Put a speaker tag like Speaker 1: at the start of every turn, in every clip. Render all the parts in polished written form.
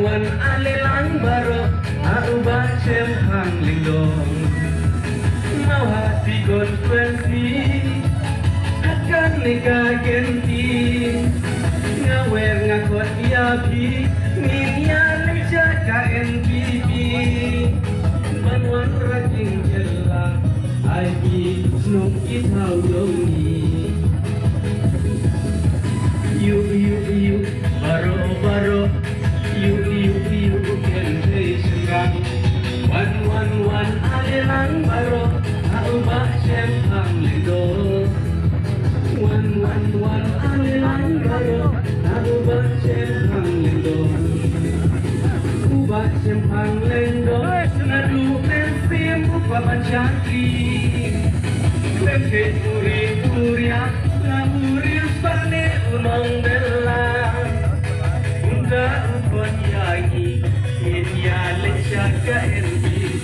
Speaker 1: wan alelang baro aubah cem hang lindong mau hati konferensi akan nikah genti ngawer ngakot yapi minya leja KNPP banwan rajing jelang ai snuk itau dongi you baro you kente serang wan alelang baro aubah cem hang lindong wan alelang baro aubah cem hang lindong ubah cem hang lindong ngadu pensim upa pancaki lemke puri-puria ngamuris pane unong belang unda upon yagi media leca ke NTV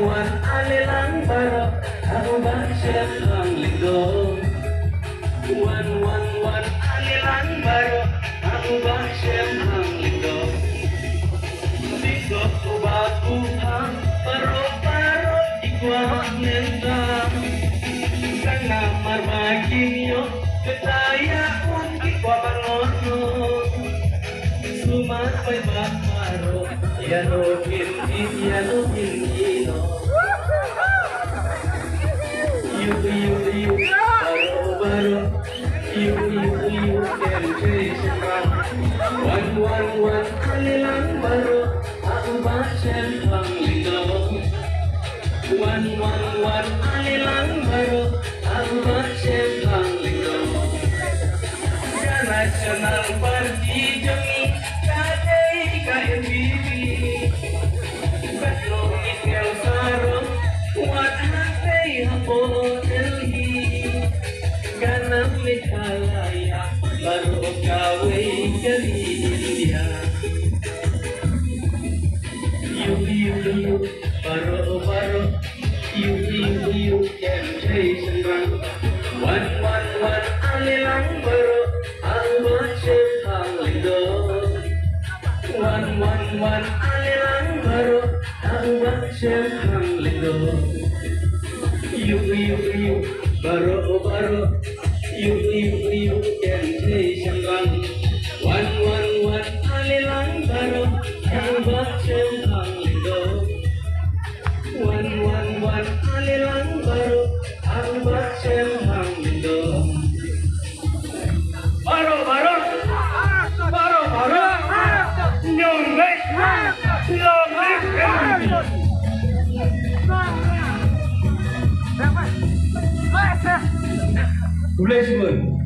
Speaker 1: wan alelang baro aubah cem hang lindong wan alelang baro aubah cem hang lindong bisok ubah hang paro ikwa nentang kana marmakinyo ketaya un ikwa bangono sumat pay bakmaro yano ino you baro you kente serang wan alelang baro aubah cem hang lindong wan alelang baro aubah cem hang lindong nasional parti jemi kadai KNPP Batlo ikel saro wat hati hapo delhi ganam Meghalaya baru kawe dari India you baro you kente serang wan alelang baro aubah cem hang lindong wan alelang baro aubah cem hang lindong you baro you kente serang wan alelang baro aubah cem hang lindong wan alelang baro aubah cem hang lindong baro Boleh semua.